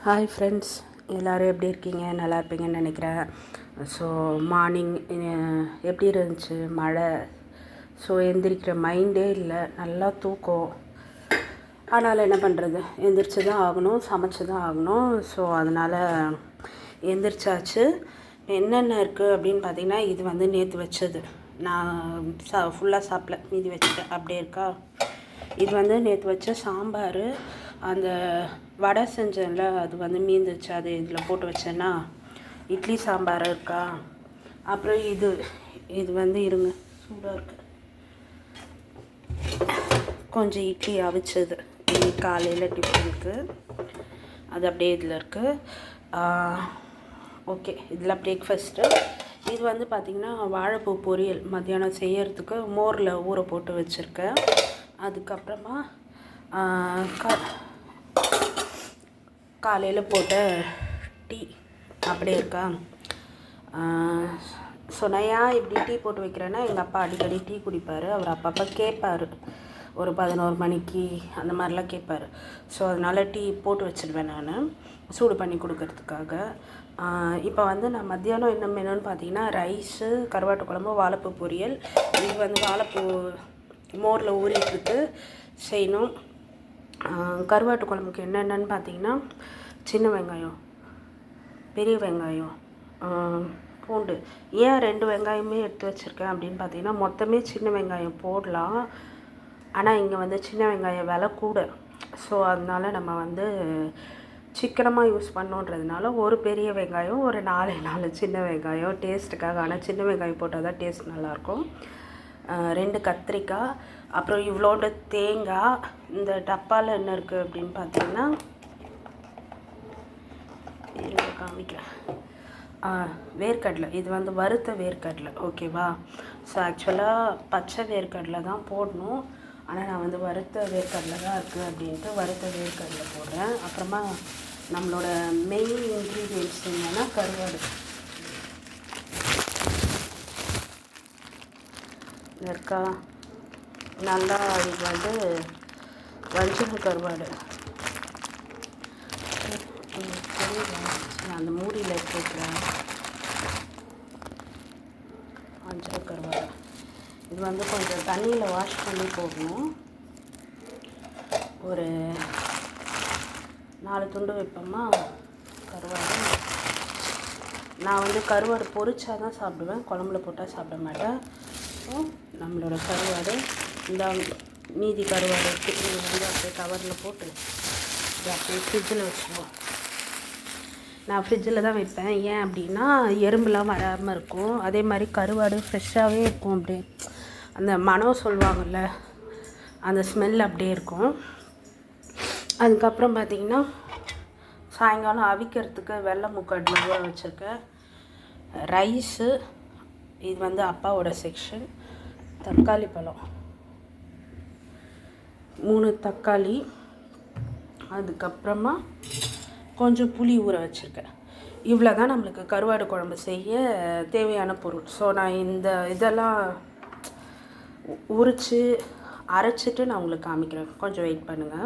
Hi friends, எல்லோரும் எப்படி இருக்கீங்க? நல்லா இருப்பீங்கன்னு நினைக்கிறேன். ஸோ மார்னிங் எப்படி இருந்துச்சு? மழை. ஸோ எந்திரிக்கிற மைண்டே இல்லை, நல்லா தூக்கம். அதனால் என்ன பண்ணுறது, எந்திரிச்சு தான் ஆகணும், சமைச்சு தான் ஆகணும். ஸோ அதனால் எந்திரிச்சாச்சு. என்னென்ன இருக்குது அப்படின்னு பார்த்தீங்கன்னா, இது வந்து நேற்று வச்சது. நான் ஃபுல்லாக சாப்பிடல, மீதி வச்சுட்டேன், அப்படியே இருக்கா. இது வந்து நேற்று வச்ச சாம்பார். அந்த வடை செஞ்சேன்ல, அது வந்து மீந்துச்சு, அது இதில் போட்டு வச்சேன்னா இட்லி சாம்பார் இருக்கா. அப்புறம் இது வந்து இருங்க, சூடாக இருக்குது. கொஞ்சம் இட்லி அவிச்சது இன்னைக்கு காலையில் டிஃபனுக்கு, அது அப்படியே இதில் இருக்குது. ஓகே, இதில் பிரேக்ஃபாஸ்ட்டு. இது வந்து பார்த்திங்கன்னா வாழைப்பூ பொரியல் மத்தியானம் செய்யறதுக்கு மோரில் ஊற போட்டு வச்சுருக்கேன். அதுக்கப்புறமா காலையில் போட்ட டீ அப்படியே இருக்கா. சொன்னையா இப்படி டீ போட்டு வைக்கிறேன்னா, எங்கள் அப்பா அடிக்கடி டீ குடிப்பார். அவர் அப்பப்போ கேட்பார், ஒரு 11 மணிக்கு அந்த மாதிரிலாம் கேட்பார். ஸோ அதனால் டீ போட்டு வச்சுடுவேன் நான், சூடு பண்ணி கொடுக்கறதுக்காக. இப்போ வந்து நான் மத்தியானம் என்ன மெனுன்னு பார்த்தீங்கன்னா, ரைஸு, கருவாட்டு குழம்பு, வாழைப்பூ பொரியல். இது வந்து வாழைப்பூ மோரில் ஊறிட்டுருக்கு, செய்யணும். கருவாட்டு குழம்புக்கு என்னென்னு பார்த்தீங்கன்னா, சின்ன வெங்காயம், பெரிய வெங்காயம், பூண்டு. ஏன் 2 வெங்காயமே எடுத்து வச்சுருக்கேன் அப்படின்னு பார்த்தீங்கன்னா, மொத்தமே சின்ன வெங்காயம் போடலாம், ஆனால் இங்கே வந்து சின்ன வெங்காயம் விலை கூட. ஸோ அதனால் நம்ம வந்து சிக்கனமாக யூஸ் பண்ணோன்றதுனால ஒரு பெரிய வெங்காயம், ஒரு 4 சின்ன வெங்காயம் டேஸ்ட்டுக்காக. ஆனால் சின்ன வெங்காயம் போட்டால் தான் டேஸ்ட் நல்லாயிருக்கும். 2 கத்திரிக்காய், அப்புறம் இவ்வளோண்டு தேங்காய். இந்த டப்பாவில் என்ன இருக்குது அப்படின்னு பார்த்தீங்கன்னா, காமிக்கிறேன். வேர்க்கடலை. இது வந்து வறுத்த வேர்க்கடலை, ஓகேவா. ஸோ ஆக்சுவலாக பச்சை வேர்க்கடலை தான் போடணும், ஆனால் நான் வந்து வறுத்த வேர்க்கடலை தான் இருக்குது அப்படின்ட்டு வறுத்த வேர்க்கடலை போடுறேன். அப்புறமா நம்மளோட மெயின் இன்க்ரீடியன்ட்ஸ் என்னென்னா கருவாடு இருக்கா. நல்லா இது வந்து வஞ்சரம் கருவாடு, அந்த மூடியில் இருக்கிறேன். வஞ்சரம் கருவாடு இது வந்து கொஞ்சம் தண்ணியில் வாஷ் பண்ணி போடணும். ஒரு 4 துண்டு வைப்போமா கருவாடு. நான் வந்து கருவாடு பொரிச்சா தான் சாப்பிடுவேன், குழம்புல போட்டால் சாப்பிட மாட்டேன். நம்மளோட கருவாடு, இந்த மீதி கருவாடு இது வந்து அப்படியே கவரில் போட்டு இதை அப்படியே ஃப்ரிட்ஜில் வச்சுருவோம். நான் ஃப்ரிட்ஜில் தான் வைப்பேன். ஏன் அப்படின்னா எறும்புலாம் வராமல் இருக்கும். அதே மாதிரி கருவாடு ஃப்ரெஷ்ஷாகவே இருக்கும், அப்படியே அந்த மனம் சொல்லுவாங்கள்ல, அந்த ஸ்மெல் அப்படியே இருக்கும். அதுக்கப்புறம் பார்த்திங்கன்னா, சாயங்காலம் அவிக்கிறதுக்கு வெள்ளை முக்கடலை ஊற வச்சுருக்கேன். ரைஸு, இது வந்து அப்பாவோட செக்ஷன். தக்காளி பழம், 3 தக்காளி. அதுக்கப்புறமா கொஞ்சம் புளி ஊற வச்சுருக்கேன். இவ்வளோ தான் நம்மளுக்கு கருவாடு குழம்பு செய்ய தேவையான பொருள். ஸோ நான் இந்த இதெல்லாம் உரித்து அரைச்சிட்டு நான் உங்களுக்கு காமிக்கிறேன், கொஞ்சம் வெயிட் பண்ணுங்கள்.